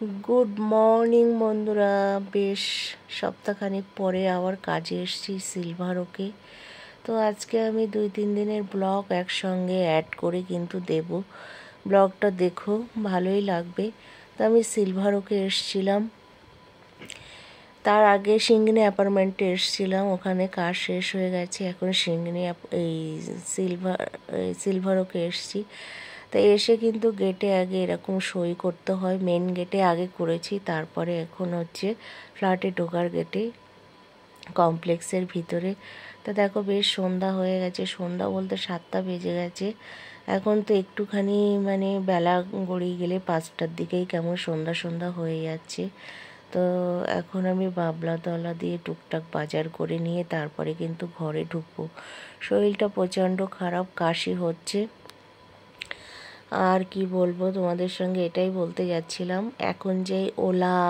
Good morning বন্ধুরা, বেশ সপ্তাহখানেক পরে আবার কাজে এসেছি সিলভার ওকে। তো আজকে আমি 2-3 দিনের ব্লগ একসঙ্গে অ্যাড করে কিন্তু দেব। ব্লগটা দেখো, ভালোই লাগবে। তো আমি সিলভার ওকে এসেছিলাম, তার আগে সিঙ্গিনি অ্যাপার্টমেন্টে এসেছিলাম, ওখানে কাজ শেষ হয়ে গেছে। এখন সিঙ্গিনি এই সিলভার ওকে এসেছি। তো এসে কিন্তু গেটে আগে এরকম সই করতে হয়, মেন গেটে আগে করেছি, তারপরে এখন হচ্ছে ফ্ল্যাটে ঢোকার গেটে কমপ্লেক্সের ভিতরে। তো দেখো বেশ সন্ধ্যা হয়ে গেছে, সন্ধ্যা বলতে 7টা বেজে গেছে। এখন তো একটুখানি মানে বেলা গড়িয়ে গেলে 5টার দিকেই কেমন সন্ধ্যা সন্ধ্যা হয়ে যাচ্ছে। তো এখন আমি বাবলাতলা দিয়ে টুকটাক বাজার করে নিয়ে তারপরে কিন্তু ঘরে ঢুকবো। শরীরটা প্রচণ্ড খারাপ, কাশি হচ্ছে। আর কি বলবো তোমাদের সঙ্গে, এটাই বলতে যাচ্ছিলাম। এখন যে ওলা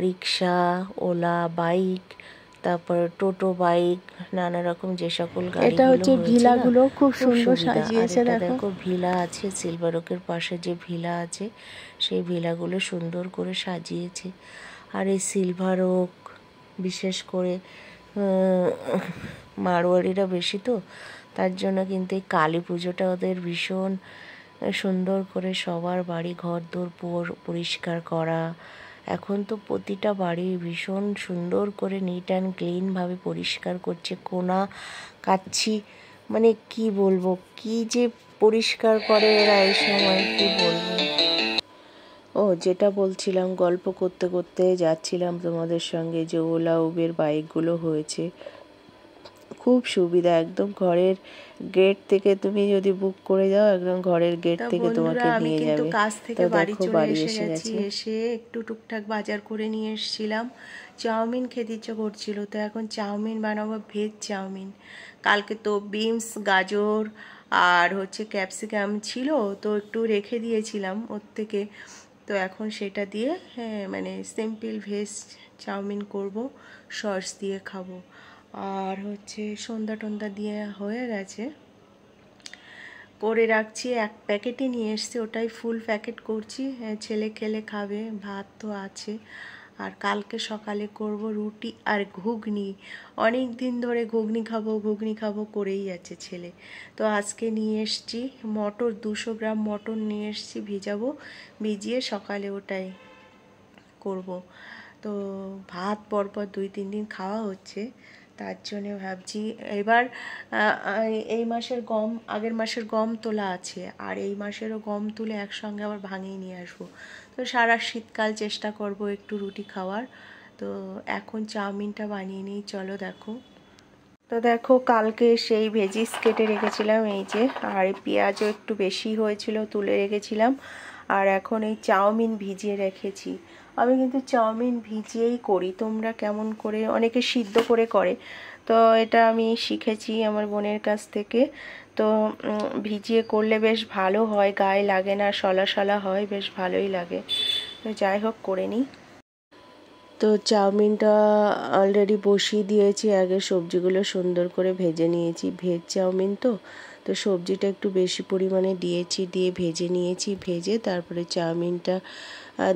রিক্সা, ওলা বাইক, তারপর টোটো বাইক, নানা রকম যে সকল গাড়িগুলো হচ্ছে ভিলাগুলো খুব সুন্দর সাজিয়েছে। দেখো ভিলা আছে, সিলভার ওকের পাশে যে ভিলা আছে সেই ভিলাগুলো সুন্দর করে সাজিয়েছে। আর এই সিলভার ওক বিশেষ করে মারোয়ারিরা বেশি, তো তার জন্য কিন্তু এই কালী পুজোটা ওদের ভীষণ সুন্দর করে সবার বাড়ি ঘর দোর পরিষ্কার করা। এখন তো প্রতিটা বাড়ি ভীষণ সুন্দর করে নিট অ্যান্ড ক্লিনভাবে পরিষ্কার করছে, কোনা কাচ্ছি, মানে কি বলবো, কি যে পরিষ্কার করে এরা এই সময়, কি বলবো। ও যেটা বলছিলাম, গল্প করতে করতে যাচ্ছিলাম তোমাদের সঙ্গে, যে ওলা উবের বাইকগুলো হয়েছে, খুব সুবিধা। একদম ঘরের গেট থেকে তুমি যদি বুক করে যাও, একদম ঘরের গেট থেকে তোমাকে নিয়ে যাবে। কাজ থেকে বাড়ি চলে এসে গেছি, এসে একটু টুকটাক বাজার করে নিয়ে এসেছিলাম। চাউমিন খেতে ইচ্ছে করছিল, তো এখন চাউমিন বানাবো, ভেজ চাউমিন। কালকে তো বিনস, গাজর আর হচ্ছে ক্যাপসিকাম ছিল, তো একটু রেখে দিয়েছিলাম ওর থেকে। তো এখন সেটা দিয়ে মানে সিম্পল ভেজ চাউমিন করব, সস দিয়ে খাবো। আর হচ্ছে সন্ধ্যা টন্ধা দিয়ে হয়ে গেছে, করে রাখছি। এক প্যাকেটই নিয়ে এসছি, ওটাই ফুল প্যাকেট করছি, ছেলে খেলে খাবে, ভাত তো আছে। আর কালকে সকালে করব রুটি আর ঘুগনি। অনেক দিন ধরে ঘুগনি খাবো করেই যাচ্ছে ছেলে। তো আজকে নিয়ে এসছি মটর, 200 গ্রাম মটর নিয়ে এসছি, ভিজাবো, ভিজিয়ে সকালে ওটাই করব। তো ভাত পরপর 2-3 দিন খাওয়া হচ্ছে, তার জন্যে ভাবছি এবার এই মাসের গম, আগের মাসের গম তোলা আছে, আর এই মাসেরও গম তুলে একসঙ্গে আবার ভাঙিয়ে নিয়ে আসবো। তো সারা শীতকাল চেষ্টা করব একটু রুটি খাওয়ার। তো এখন চাউমিনটা বানিয়ে নিই, চলো দেখো। তো দেখো কালকে সেই ভেজিস কেটে রেখেছিলাম, এই যে, আর পেঁয়াজও একটু বেশি হয়েছিল, তুলে রেখেছিলাম। আর এখন এই চাউমিন ভিজিয়ে রেখেছি। আমি কিন্তু চাউমিন ভিজিয়েই করি, তোমরা কেমন করে, অনেকে সিদ্ধ করে করে, তো এটা আমি শিখেছি আমার বোনের কাছ থেকে। তো ভিজিয়ে করলে বেশ ভালো হয়, গায়ে লাগে না, শলা শলা হয়, বেশ ভালোই লাগে। তো যাই হোক, করে নিই। তো চাউমিনটা অলরেডি বসিয়ে দিয়েছি, আগে সবজিগুলো সুন্দর করে ভেজে নিয়েছি, ভেজ চাউমিন তো, তো সবজিটা একটু বেশি পরিমাণে দিয়েছি, দিয়ে ভেজে নিয়েছি, ভেজে তারপরে চাউমিনটা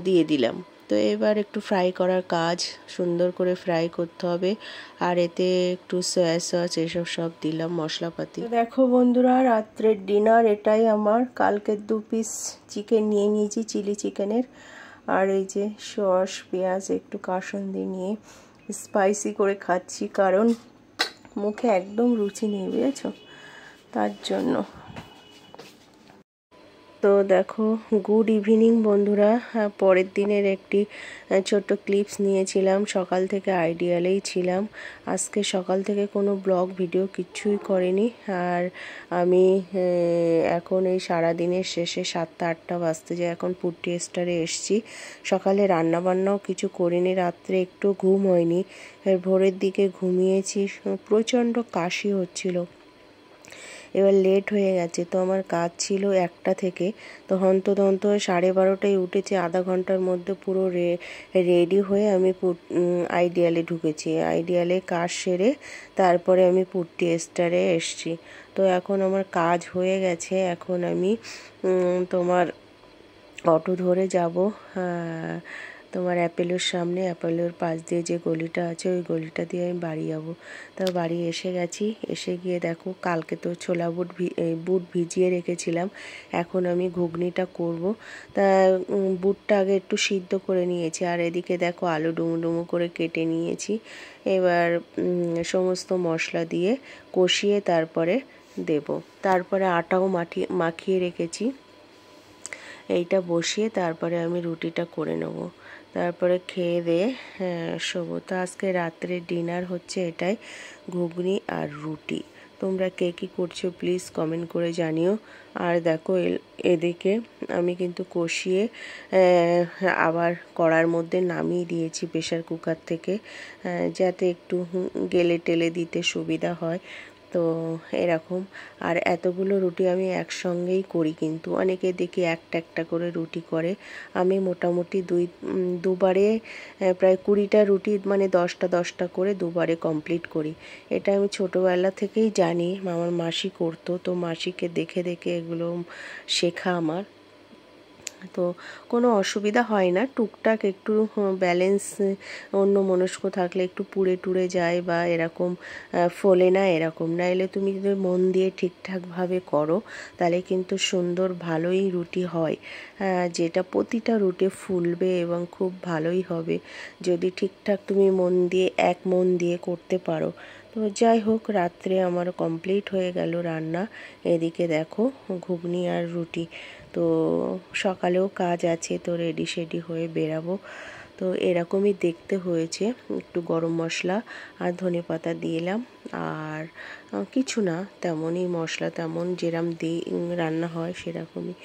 দিয়ে দিলাম। তো এবার একটু ফ্রাই করার কাজ, সুন্দর করে ফ্রাই করতে হবে। আর এতে একটু সয়া সস এসব সব দিলাম মশলাপাতি। দেখো বন্ধুরা, রাত্রের ডিনার এটাই আমার। কালকে 2 পিস চিকেন নিয়ে নিয়েছি, চিলি চিকেনের। আর এই যে সস, পেঁয়াজ, একটু কাসুন্দি নিয়ে স্পাইসি করে খাচ্ছি, কারণ মুখে একদম রুচি নেই, বুঝেছো, তার জন্য। তো দেখো, গুড ইভিনিং বন্ধুরা। পরের দিনের একটি ছোট্ট ক্লিপস নিয়েছিলাম, সকাল থেকে আইডিয়ালেই ছিলাম। আজকে সকাল থেকে কোনো ব্লগ ভিডিও কিচ্ছুই করিনি। আর আমি এখন এই সারাদিনের শেষে 7টা-8টা বাজতে যায়, এখন পুট্টি স্টারে এসছি। সকালে রান্নাবান্নাও কিছু করিনি, রাত্রে একটু ঘুম হয়নি, ভোরের দিকে ঘুমিয়েছি, প্রচণ্ড কাশি হচ্ছিল। এবার লেট হয়ে গেছে, তো আমার কাজ ছিল 1টা থেকে, তো হন্তদন্ত 12:30টায় উঠেছি, আধা ঘন্টার মধ্যে পুরো রেডি হয়ে আমি আইডিয়ালে ঢুকেছি। আইডিয়ালে কাজ সেরে তারপরে আমি পুট্টি স্টারে এসছি। তো এখন আমার কাজ হয়ে গেছে, এখন আমি তোমার অটো ধরে যাব তোমার অ্যাপেলোর সামনে, অ্যাপেলোর পাশ দিয়ে যে গলিটা আছে ওই গলিটা দিয়ে আমি বাড়ি যাব। তা বাড়ি এসে গেছি, এসে গিয়ে দেখো কালকে তো ছোলা বুট ভিজিয়ে রেখেছিলাম, এখন আমি ঘুগনিটা করব। তা বুটটা আগে একটু সিদ্ধ করে নিয়েছি, আর এদিকে দেখো আলু ডুমো ডুমো করে কেটে নিয়েছি। এবার সমস্ত মশলা দিয়ে কষিয়ে তারপরে দেব। তারপরে আটাও মাখিয়ে রেখেছি, এইটা বসিয়ে তারপরে আমি রুটিটা করে নেব। তারপরে খেয়ে দিয়ে শোবো। তো আজকে রাত্রে ডিনার হচ্ছে এটাই, ঘুগনি আর রুটি। তোমরা কে কী করছো প্লিজ কমেন্ট করে জানিও। আর দেখো এদিকে আমি কিন্তু কষিয়ে আবার কড়ার মধ্যে নামিয়ে দিয়েছি প্রেশার কুকার থেকে, যাতে একটু গেলে টেলে দিতে সুবিধা হয়। তো এরকম। আর এতগুলো রুটি আমি একসঙ্গেই করি, কিন্তু অনেকে দেখি একটা একটা করে রুটি করে। আমি মোটামুটি দুবারে প্রায় 20টা রুটি, মানে 10টা 10টা করে দুবারে কমপ্লিট করি। এটা আমি ছোটোবেলা থেকেই জানি, আমার মাসি করতো, তো মাসিকে দেখে দেখে এগুলো শেখা আমার। তো কোনো অসুবিধা হয় না, টুকটাক একটু ব্যালেন্স অন্যমনস্ক থাকলে একটু পুড়ে টুড়ে যায় বা এরকম ফোলে না, এরকম। নাইলে তুমি যদি মন দিয়ে ঠিকঠাকভাবে করো তাহলে কিন্তু সুন্দর ভালোই রুটি হয়, যেটা প্রতিটা রুটি ফুলবে এবং খুব ভালোই হবে যদি ঠিকঠাক তুমি মন দিয়ে করতে পারো। তো যাই হোক, রাত্রে আমার কমপ্লিট হয়ে গেল রান্না। এদিকে দেখো ঘুগনি আর রুটি। তো সকালেও কাজ আছে, তো রেডি শেডি হয়ে বেরাবো। তো এরকমই দেখতে হয়েছে, একটু গরম মশলা আর ধনেপাতা দিলাম, আর কিছু না, তেমনই মশলা, তেমন যেরম রান্না হয় সেরকমই।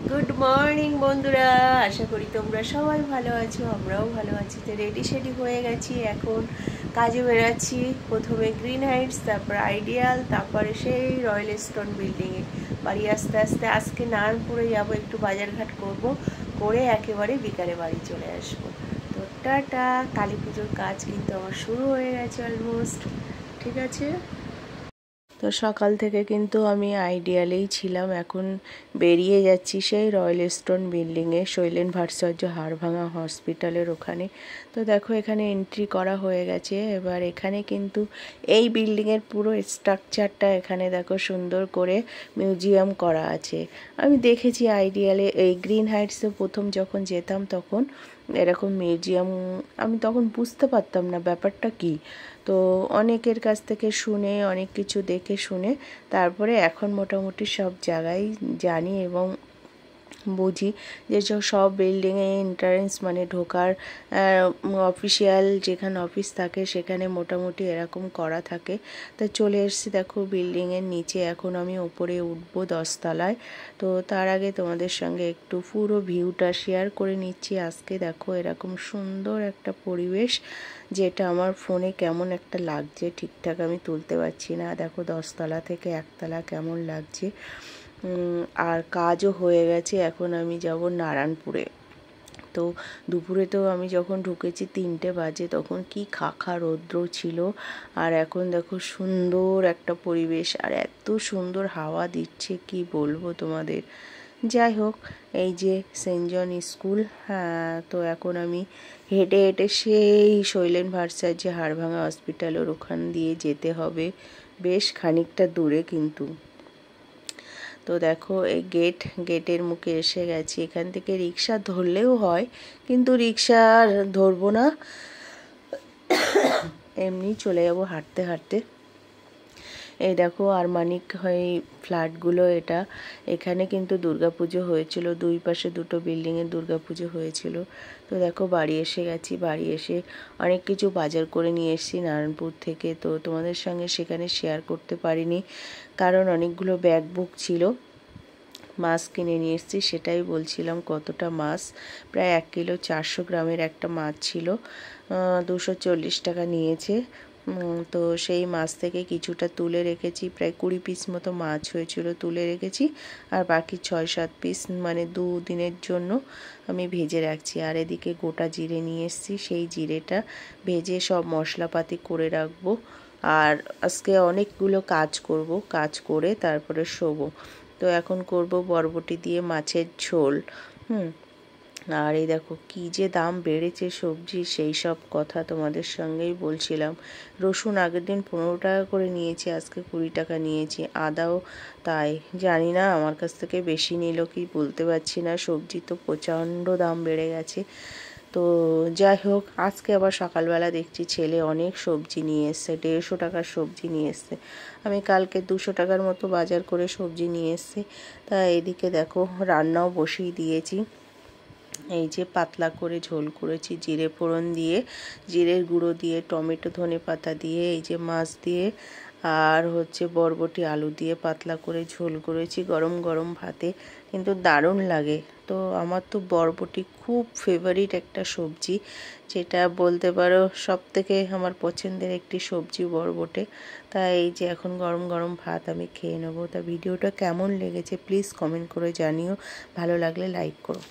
গুড মর্নিং বন্ধুরা, আশা করি তোমরা সবাই ভালো আছো, আমরাও ভালো আছি। তো রেডি শেডি হয়ে গেছি, এখন কাজে বেরাচ্ছি। প্রথমে গ্রিন হাইটস, তারপর আইডিয়াল, তারপরে সেই রয়্যাল স্টোন বিল্ডিংয়ে। বাড়ি আস্তে আস্তে আজকে নারায়ণপুরে যাবো, একটু বাজারঘাট করব, করে একেবারে বিকালে বাড়ি চলে আসবো। তো টাটা। কালী পুজোর কাজ কিন্তু আমার শুরু হয়ে গেছে অলমোস্ট। ঠিক আছে। তো সকাল থেকে কিন্তু আমি আইডিয়ালেই ছিলাম, এখন বেরিয়ে যাচ্ছি সেই রয়্যাল স্টোন বিল্ডিংয়ে, শৈলেন ভাস্কর্য হাড়ভাঙা হসপিটালের ওখানে। তো দেখো এখানে এন্ট্রি করা হয়ে গেছে। এবার এখানে কিন্তু এই বিল্ডিংয়ের পুরো স্ট্রাকচারটা এখানে দেখো সুন্দর করে মিউজিয়াম করা আছে। আমি দেখেছি আইডিয়ালে, এই গ্রিন হাইটসে প্রথম যখন যেতাম তখন এরকম মিউজিয়াম, আমি তখন বুঝতে পারতাম না ব্যাপারটা কী। তো অনেকের কাছ থেকে শুনে, অনেক কিছু দেখে শুনে তারপরে এখন মোটামুটি সব জায়গায় জানি এবং বুঝি যে সব বিল্ডিংয়ে এন্ট্রান্স, মানে ঢোকার অফিসিয়াল যেখানে অফিস থাকে সেখানে মোটামুটি এরকম করা থাকে। তা চলে এসেছি দেখো বিল্ডিংয়ের নিচে, এখন আমি ওপরে উঠবো 10 তলায়। তো তার আগে তোমাদের সঙ্গে একটু পুরো ভিউটা শেয়ার করে নিচ্ছি। আজকে দেখো এরকম সুন্দর একটা পরিবেশ, যেটা আমার ফোনে কেমন একটা লাগছে, ঠিকঠাক আমি তুলতে পারছি না। দেখো 10 তলা থেকে 1 তলা কেমন লাগছে। আর কাজও হয়ে গেছে, এখন আমি যাব নারায়ণপুরে। তো দুপুরে তো আমি যখন ঢুকেছি 3টে বাজে, তখন কি খাখা রৌদ্র ছিল, আর এখন দেখো সুন্দর একটা পরিবেশ, আর এত সুন্দর হাওয়া দিচ্ছে কি বলবো তোমাদের। যাই হোক, এই যে সেন্ট জন স্কুল, হ্যাঁ। তো এখন আমি হেঁটে হেঁটে সেই শৈলেন ভাস্কর্য হাড়ভাঙা হসপিটালের ওখান দিয়ে যেতে হবে, বেশ খানিকটা দূরে কিন্তু। তো দেখো এই গেটের মুখে এসে গেছি। এখান থেকে রিক্সা ধরলেও হয়, কিন্তু রিক্সা আর ধরবো না, এমনি চলে যাবো হাঁটতে হাঁটতে। এই দেখো আরমানিক হয়ে ফ্ল্যাটগুলো, এটা এখানে কিন্তু দুর্গাপুজো হয়েছিল, দুই পাশে দুটো বিল্ডিংয়ে দুর্গাপুজো হয়েছিল। তো দেখো বাড়ি এসে গেছি, বাড়ি এসে অনেক কিছু বাজার করে নিয়ে এসেছি নারায়ণপুর থেকে। তো তোমাদের সঙ্গে সেখানে শেয়ার করতে পারিনি, কারণ অনেকগুলো ব্যাগ বুক ছিল। মাছ কিনে নিয়ে এসেছি, সেটাই বলছিলাম কতটা মাছ, প্রায় 1 কিলো 400 গ্রামের একটা মাছ ছিল, 240 টাকা নিয়েছে। তো সেই মাছ থেকে কিছুটা তুলে রেখেছি, প্রায় 20 পিস মতো মাছ হয়েছিল, তুলে রেখেছি। আর বাকি 6-7 পিস মানে 2 দিনের জন্য আমি ভেজে রাখছি। আর এদিকে গোটা জিরে নিয়ে এসেছি, সেই জিরেটা ভেজে সব মশলাপাতি করে রাখবো। আর আজকে অনেকগুলো কাজ করব, কাজ করে তারপরে শোবো। তো এখন করব বরবটি দিয়ে মাছের ঝোল। আর এই দেখো কী যে দাম বেড়েছে সবজি, সেই সব কথা তোমাদের সঙ্গেই বলছিলাম। রসুন আগের দিন 15 টাকা করে নিয়েছি, আজকে 20 টাকা নিয়েছি। আদাও তাই, জানি না আমার কাছ থেকে বেশি নিল কি বলতে পারছি না। সবজি তো প্রচণ্ড দাম বেড়ে গেছে। তো যাই হোক, আজকে আবার সকালবেলা দেখছি ছেলে অনেক সবজি নিয়ে এসছে, 150 টাকার সবজি নিয়ে এসছে। আমি কালকে 200 টাকার মতো বাজার করে সবজি নিয়ে এসছি। তা এদিকে দেখো রান্নাও বসিয়ে দিয়েছি। এই যে পাতলা করে ঝোল করেছি জিরে ফোড়ন দিয়ে, জিরের গুঁড়ো দিয়ে, টমেটো ধনে পাতা দিয়ে, এই যে মাছ দিয়ে আর হচ্ছে বরবটি আলু দিয়ে পাতলা করে ঝোল করেছি গরম গরম ভাতে, কিন্তু দারুণ লাগে। তো আমার তো বরবটি খুব ফেভারিট একটা সবজি, যেটা বলতে পারো সব থেকে আমার পছন্দের একটি সবজি বরবটে। তাই এই যে এখন গরম গরম ভাত আমি খেয়ে নেবো। তা ভিডিওটা কেমন লেগেছে প্লিজ কমেন্ট করে জানিও, ভালো লাগলে লাইক করো।